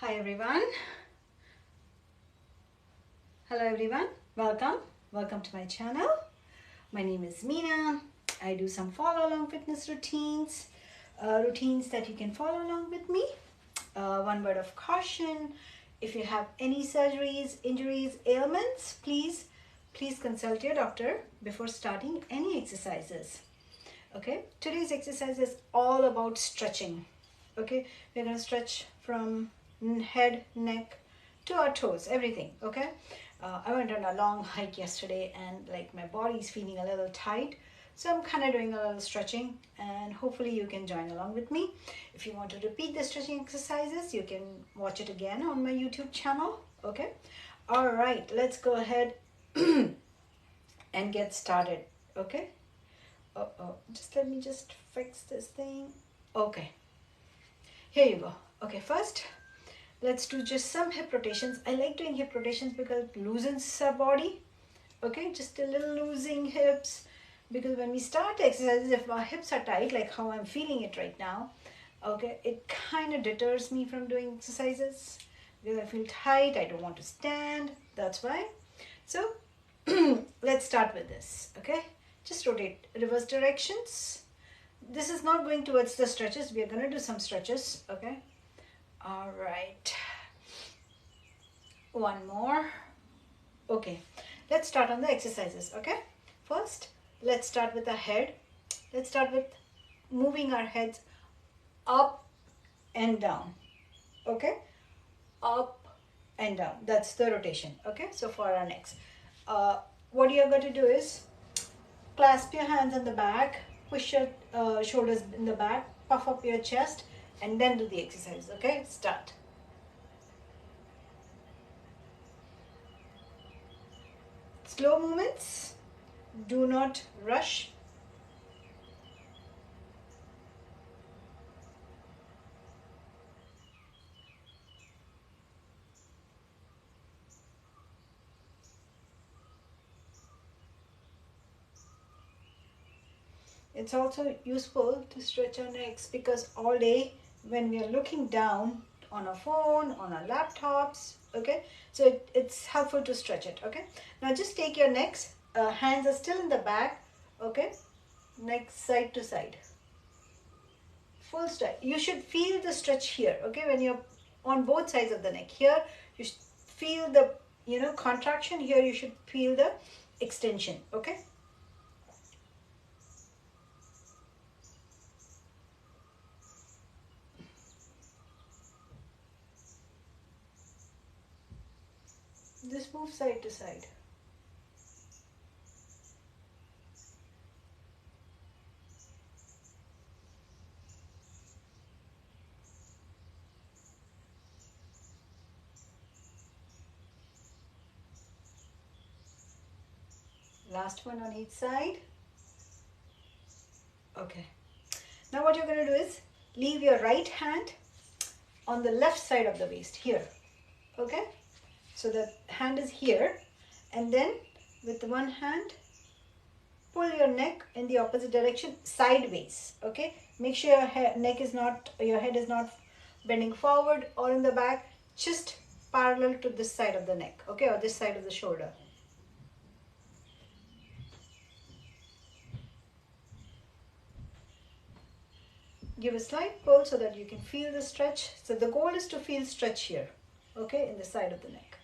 Hi everyone. Hello everyone. Welcome to my channel. My name is Meena. I do some follow along fitness routines, routines that you can follow along with me. One word of caution: if you have any surgeries, injuries, ailments, please consult your doctor before starting any exercises. Okay, today's exercise is all about stretching. Okay, we're going to stretch from head, neck to our toes, everything. Okay, I went on a long hike yesterday and like my body is feeling a little tight, so I'm kind of doing a little stretching, and hopefully you can join along with me. If you want to repeat the stretching exercises, you can watch it again on my YouTube channel. Okay, all right, let's go ahead and get started. Okay, just let me just fix this thing. Okay, here you go. Okay, first let's do just some hip rotations. I like doing hip rotations because it loosens our body. Okay, just a little loosing hips, because when we start exercises, if our hips are tight like how I'm feeling it right now, okay, it kind of deters me from doing exercises because I feel tight, I don't want to stand. That's why. So let's start with this. Okay, just rotate reverse directions. This is not going towards the stretches. We are going to do some stretches. Okay, all right, one more. Okay, let's start on the exercises. Okay, first let's start with the head. Let's start with moving our heads up and down. Okay, up and down. That's the rotation. Okay, so for our necks, what you're going to do is clasp your hands on the back, push your shoulders in the back, puff up your chest, and then do the exercise. Okay, start. Slow movements, do not rush. It's also useful to stretch our necks because all day when we are looking down on our phone, on our laptops, okay, so it's helpful to stretch it. Okay, now just take your necks, hands are still in the back. Okay, neck side to side, full stretch. You should feel the stretch here. Okay, when you're on both sides of the neck, here you feel the contraction, here you should feel the extension. Okay, just move side to side. Last one on each side. Okay, now what you're going to do is leave your right hand on the left side of the waist here. Okay, so the hand is here, and then with one hand pull your neck in the opposite direction sideways. Okay, make sure your your head is not bending forward or in the back, just parallel to this side of the neck. Okay, or this side of the shoulder. Give a slight pull so that you can feel the stretch. So the goal is to feel stretch here, okay, in the side of the neck.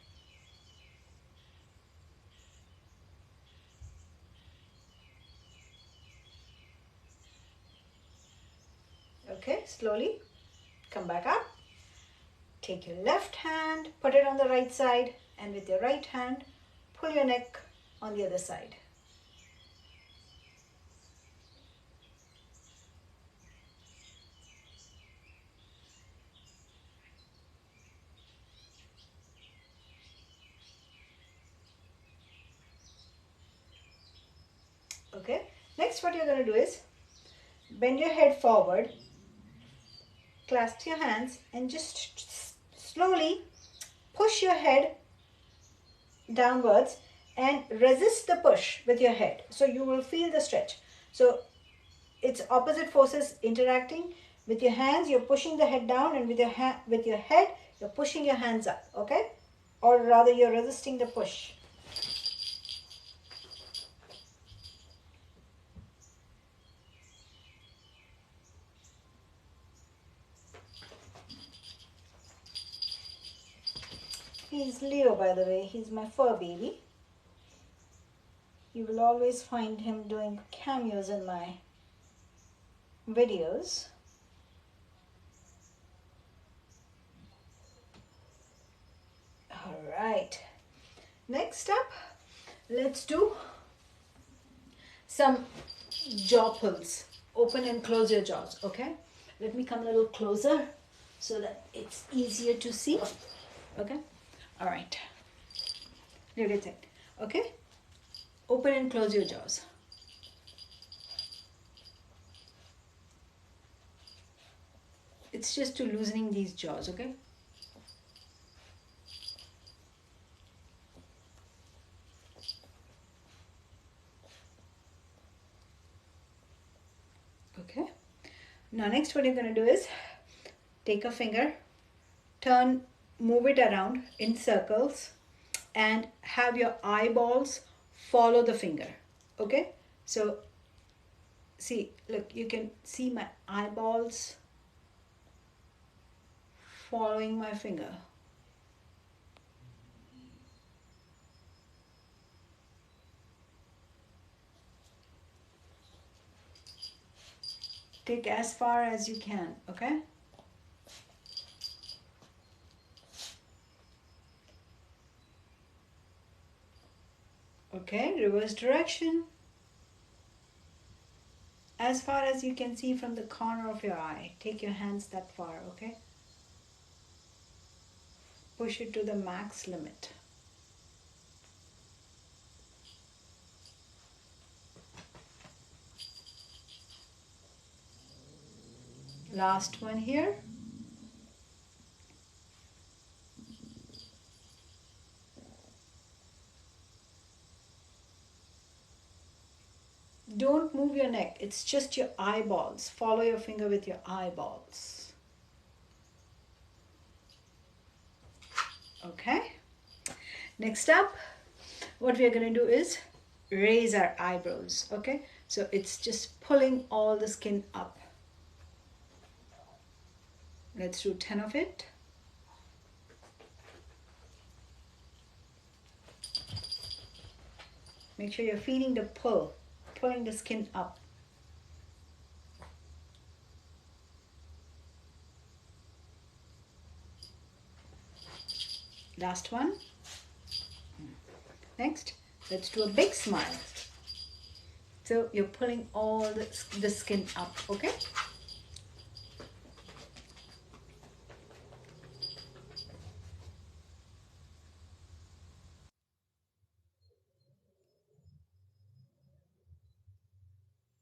Okay, slowly come back up. Take your left hand, put it on the right side, and with your right hand, pull your neck on the other side. Okay, next what you're going to do is bend your head forward, clasp your hands, and just slowly push your head downwards and resist the push with your head. So you will feel the stretch. So it's opposite forces interacting. With your hands, you're pushing the head down, and with your head, you're pushing your hands up, okay? Or rather, you're resisting the push. He's Leo, by the way. He's my fur baby. You will always find him doing cameos in my videos. All right. Next up, let's do some jaw pulls. Open and close your jaws, okay? Let me come a little closer so that it's easier to see. Okay? All right. Look at it. Okay? Open and close your jaws. It's just to loosening these jaws, okay? Okay. Now next what you're going to do is take a finger, move it around in circles, and have your eyeballs follow the finger. Okay? So see, look, you can see my eyeballs following my finger. Take as far as you can, okay? Okay, reverse direction. As far as you can see from the corner of your eye. Take your hands that far, okay? Push it to the max limit. Last one here. Don't move your neck. It's just your eyeballs. Follow your finger with your eyeballs. Okay. Next up, what we are going to do is raise our eyebrows. Okay. So it's just pulling all the skin up. Let's do 10 of it. Make sure you're feeling the pull, pulling the skin up. Last one. Next, let's do a big smile. So you're pulling all the skin up, okay?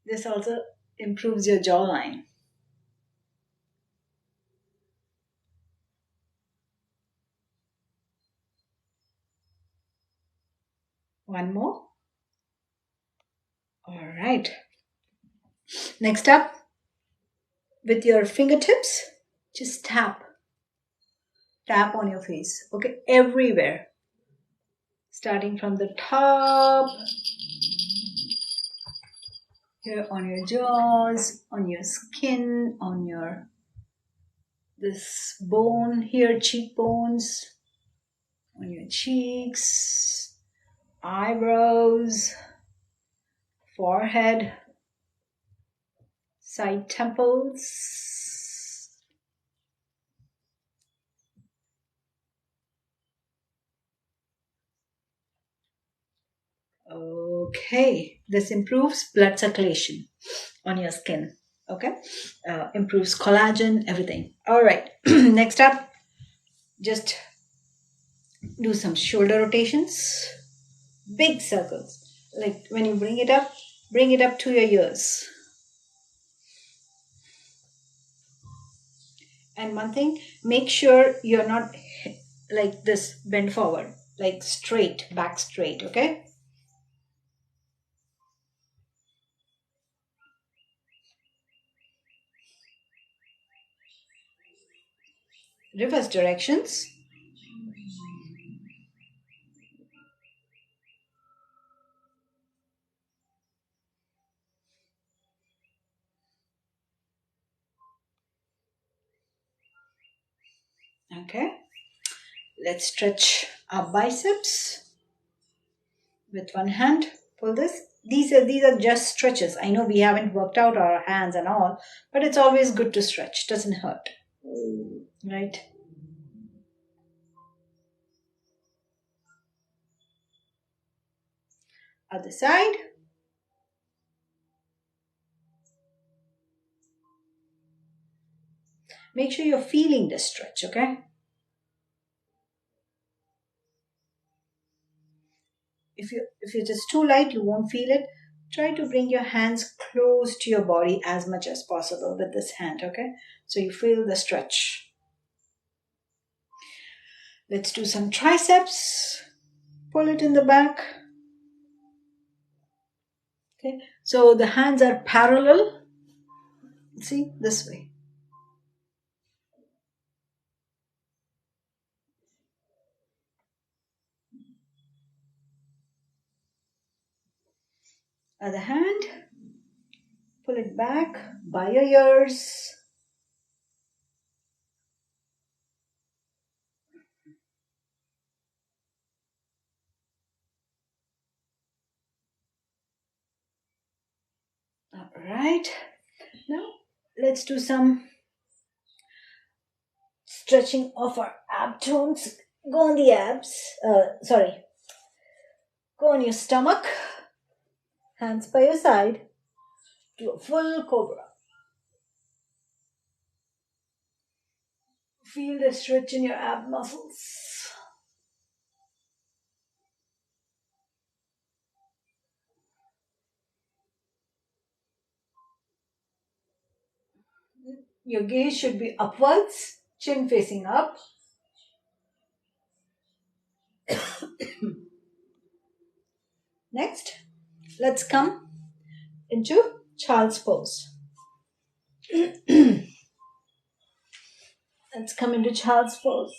This also improves your jawline. One more. All right. Next up, with your fingertips, just tap on your face, okay? Everywhere. Starting from the top, here on your jaws, on your skin, on your this bone here, cheekbones, on your cheeks, eyebrows, forehead, side temples. Okay, this improves blood circulation on your skin. Okay, improves collagen, everything. All right, next up, just do some shoulder rotations, big circles. Like when you bring it up to your ears. And one thing, make sure you're not like this, bend forward, like straight, back straight, okay? reverse directions. Okay, let's stretch our biceps with one hand. Pull this. These are just stretches. I know we haven't worked out our hands and all, but it's always good to stretch. Doesn't hurt, right? Other side. Make sure you're feeling the stretch, okay? If it is too light, you won't feel it. Try to bring your hands close to your body as much as possible with this hand, okay? So you feel the stretch. Let's do some triceps. Pull it in the back. Okay, so the hands are parallel. See, this way. Other hand, pull it back by your ears. All right. Now let's do some stretching of our abdomens. Go on the abs. Go on your stomach. Hands by your side. Do a full cobra. Feel the stretch in your ab muscles. Your gaze should be upwards, chin facing up. Next, let's come into child's pose. Let's come into child's pose.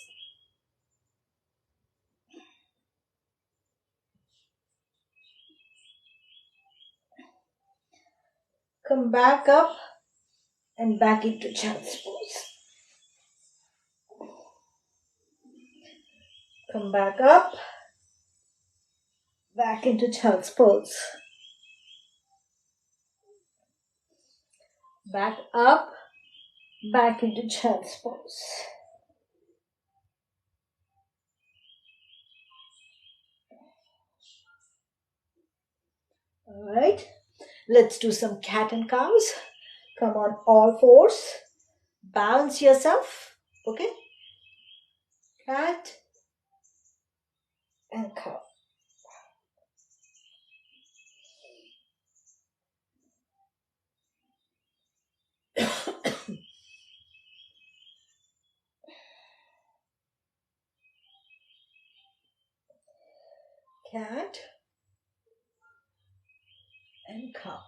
Come back up and back into child's pose. Come back up, back into child's pose. Back up, back into child's pose. All right, let's do some cat and cows. Come on all fours. Balance yourself. Okay? Cat and cow. Cat and cow.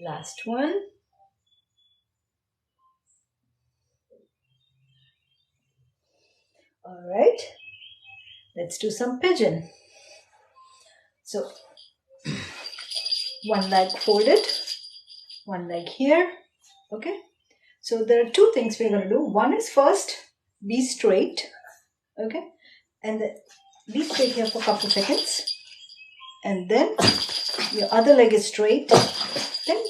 Last one. All right. Let's do some pigeon. So, one leg folded, one leg here. Okay. So there are two things we're going to do. One is first, be straight. Okay. And then be straight here for a couple of seconds. And then your other leg is straight. Then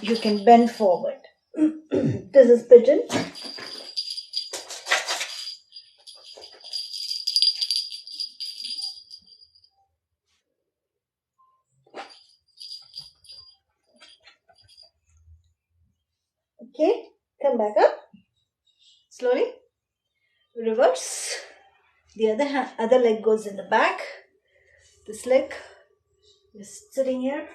you can bend forward. This is pigeon. Okay, come back up. Slowly. Reverse. The other leg goes in the back. This leg is sitting here.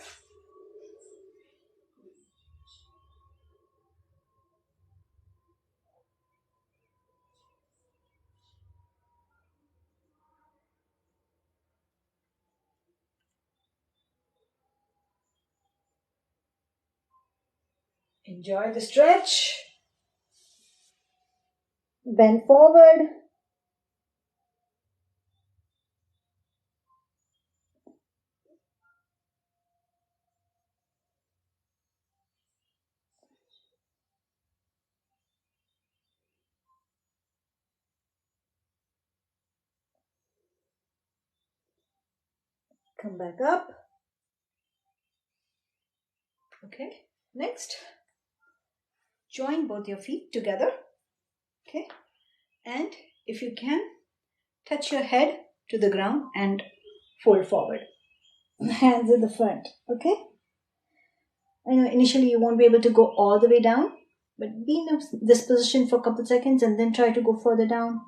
Enjoy the stretch. Bend forward. Come back up. Okay, next, join both your feet together. Okay, and if you can, touch your head to the ground and fold forward. Hands in the front. Okay, I know initially you won't be able to go all the way down, but be in this position for a couple seconds and then try to go further down.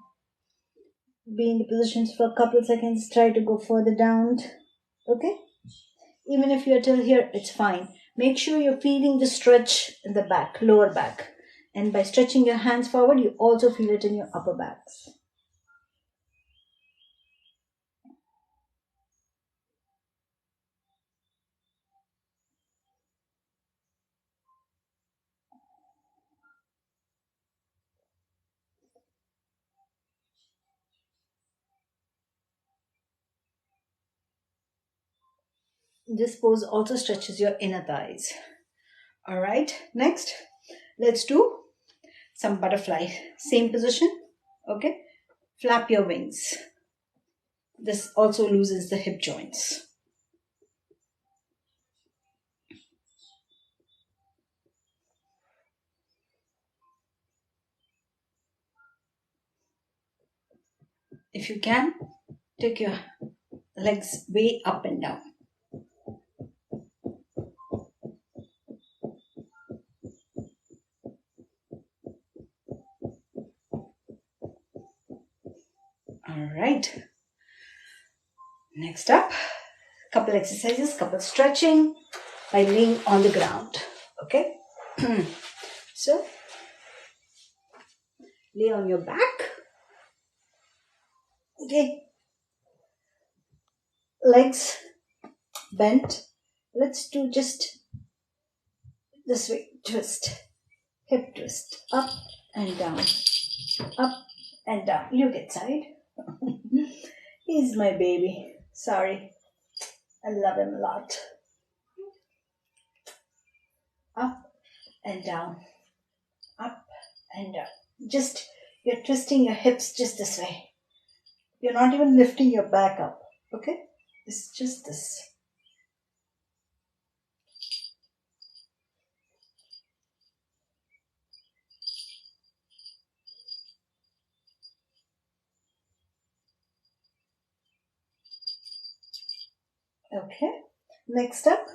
Be in the positions for a couple of seconds, try to go further down. Okay, even if you're till here, it's fine. Make sure you're feeling the stretch in the back, lower back, and by stretching your hands forward, you also feel it in your upper backs. This pose also stretches your inner thighs. All right, next, let's do some butterfly. Same position. Okay, flap your wings. This also loosens the hip joints. If you can, take your legs way up and down. All right. Next up, couple exercises, couple stretching by laying on the ground. Okay. So, lay on your back. Okay. Legs bent. Let's do just this way. Twist. Hip twist. Up and down. Up and down. You get side. He's my baby. Sorry. I love him a lot. Up and down. Up and down. Just, you're twisting your hips just this way. You're not even lifting your back up. Okay? It's just this. Okay. Next up,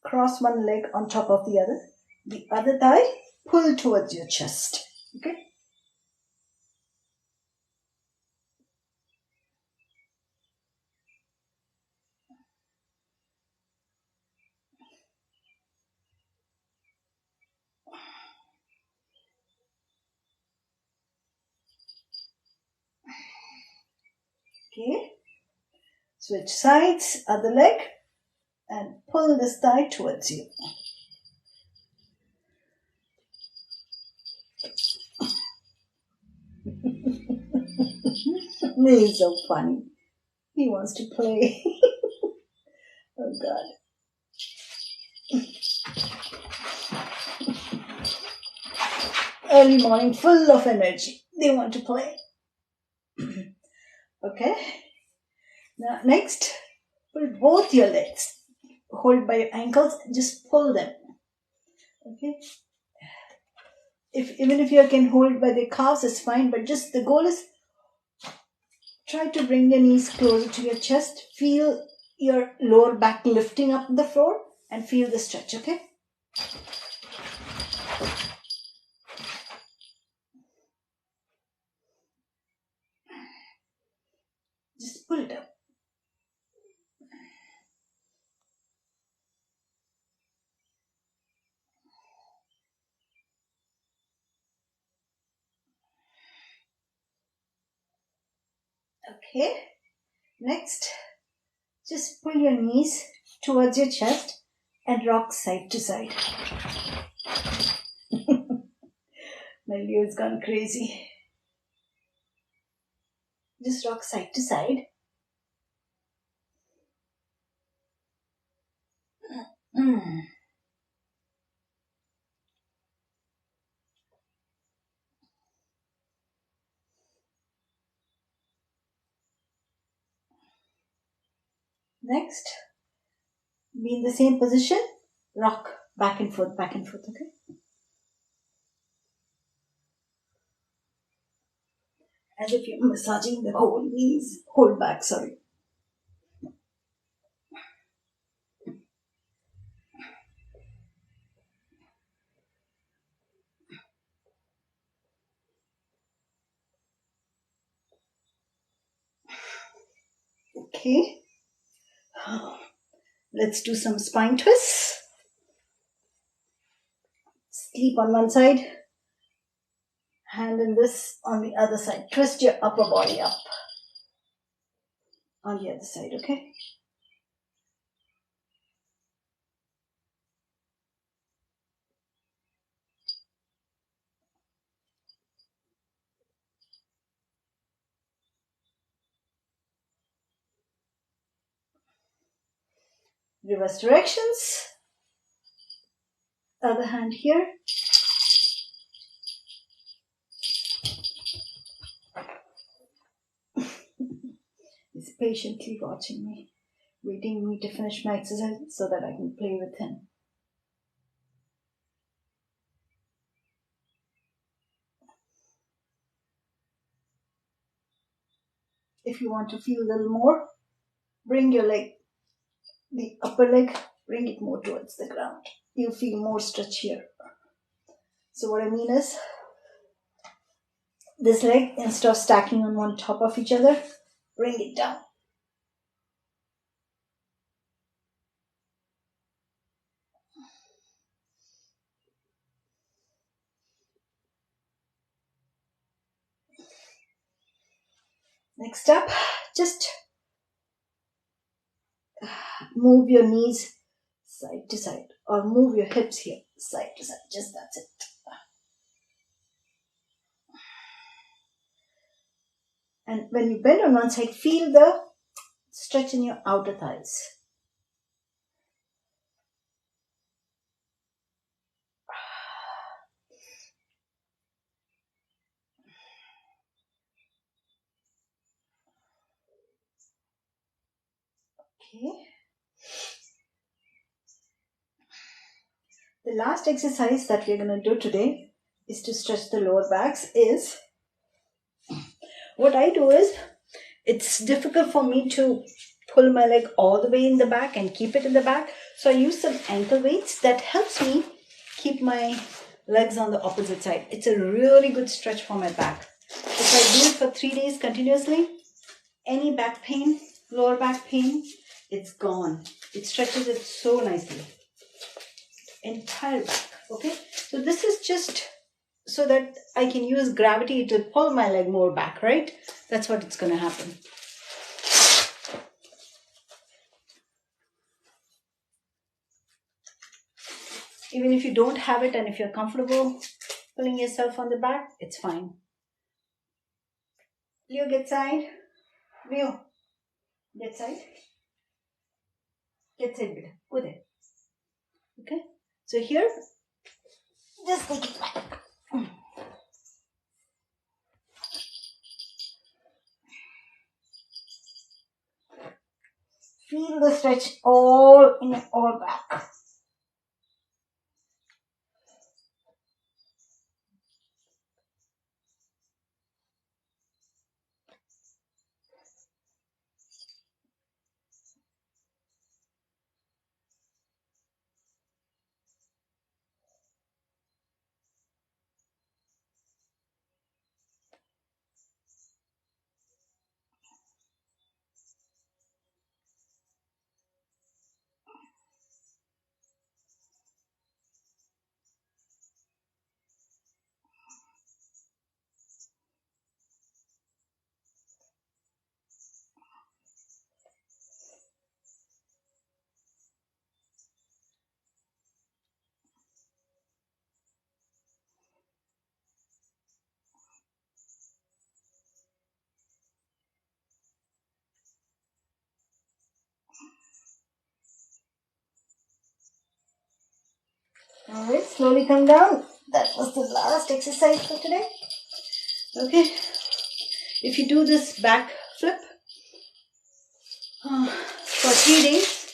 cross one leg on top of the other thigh, pull towards your chest. Okay. Okay. Switch sides, other leg, and pull this thigh towards you. He's so funny. He wants to play. Oh God. Early morning, full of energy. They want to play. Okay. Now next, pull both your legs. Hold by your ankles and just pull them. Okay. Even if you can hold by the calves, it's fine. But just the goal is try to bring your knees closer to your chest. Feel your lower back lifting up the floor and feel the stretch. Okay. Just pull it up. Okay. Next, just pull your knees towards your chest and rock side to side. My Leo has gone crazy. Just rock side to side. Next, be in the same position, rock back and forth, okay? As if you're massaging the whole knees, whole back, sorry. Okay. Let's do some spine twists. Sleep on one side, hand in this on the other side. Twist your upper body up on the other side, okay? Reverse directions. Other hand here. He's patiently watching me, waiting me to finish my exercise so that I can play with him. If you want to feel a little more, bring your leg, the upper leg, bring it more towards the ground. You'll feel more stretch here. So what I mean is, this leg, instead of stacking on one top of each other, bring it down. Next up, just move your knees side to side, or move your hips here side to side. Just that's it. And when you bend on one side, feel the stretch in your outer thighs. Okay. The last exercise that we're going to do today is to stretch the lower backs. Is what I do is, it's difficult for me to pull my leg all the way in the back and keep it in the back. So I use some ankle weights that helps me keep my legs on the opposite side. It's a really good stretch for my back. If I do it for 3 days continuously, any back pain, lower back pain, it's gone. It stretches it so nicely. Entire back, okay? So this is just so that I can use gravity to pull my leg more back, right? That's what it's going to happen. Even if you don't have it and if you're comfortable pulling yourself on the back, it's fine. Leo, get side. Leo, get side. Get side, beta. Go there. Okay? So here, just take it back. Feel the stretch all in all back. Alright, slowly come down. That was the last exercise for today. Okay. If you do this back flip for 3 days,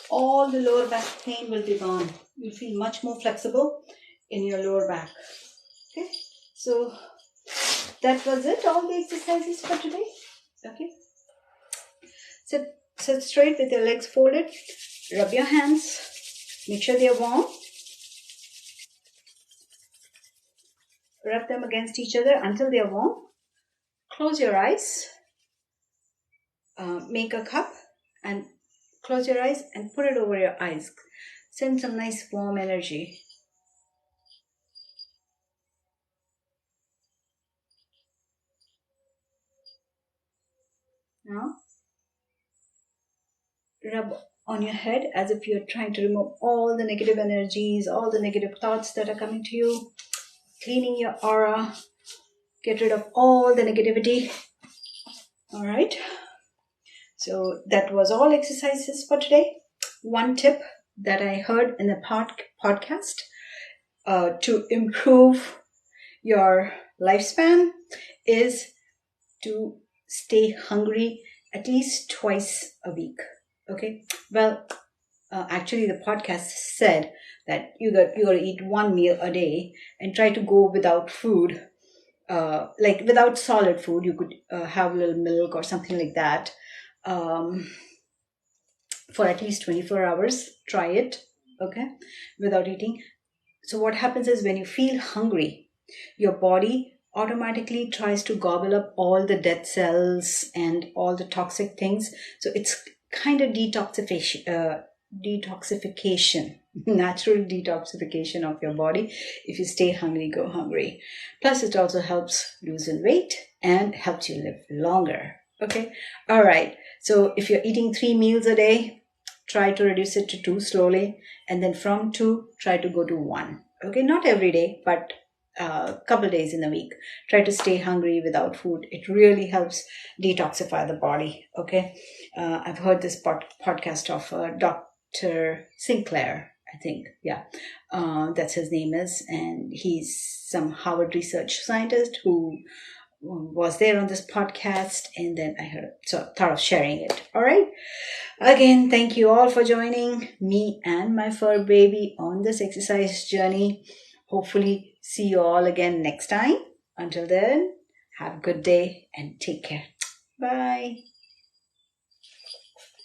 all the lower back pain will be gone. You'll feel much more flexible in your lower back. Okay. So that was it. All the exercises for today. Okay. Sit straight with your legs folded. Rub your hands. Make sure they are warm. Rub them against each other until they are warm. Close your eyes. Make a cup and close your eyes and put it over your eyes. Send some nice warm energy. Now, rub on your head as if you're trying to remove all the negative energies, all the negative thoughts that are coming to you, cleaning your aura, get rid of all the negativity. All right. So that was all exercises for today. One tip that I heard in the podcast to improve your lifespan is to stay hungry at least twice a week. Okay. Well, actually, the podcast said that you got to eat one meal a day and try to go without food, like without solid food. You could have a little milk or something like that. For at least 24 hours. Try it, okay, without eating. So, what happens is when you feel hungry, your body automatically tries to gobble up all the dead cells and all the toxic things. So, it's kind of detoxification, natural detoxification of your body. If you stay hungry, go hungry. Plus, it also helps loosen weight and helps you live longer. Okay. All right. So if you're eating 3 meals a day, try to reduce it to 2 slowly. And then from 2, try to go to 1. Okay. Not every day, but a couple days in a week. Try to stay hungry without food. It really helps detoxify the body. Okay. I've heard this podcast of Dr. Sinclair, I think. Yeah. That's his name is. And he's some Harvard research scientist who was there on this podcast, and then thought of sharing it. All right. Again, thank you all for joining me and my fur baby on this exercise journey. Hopefully, see you all again next time. Until then, have a good day and take care. Bye.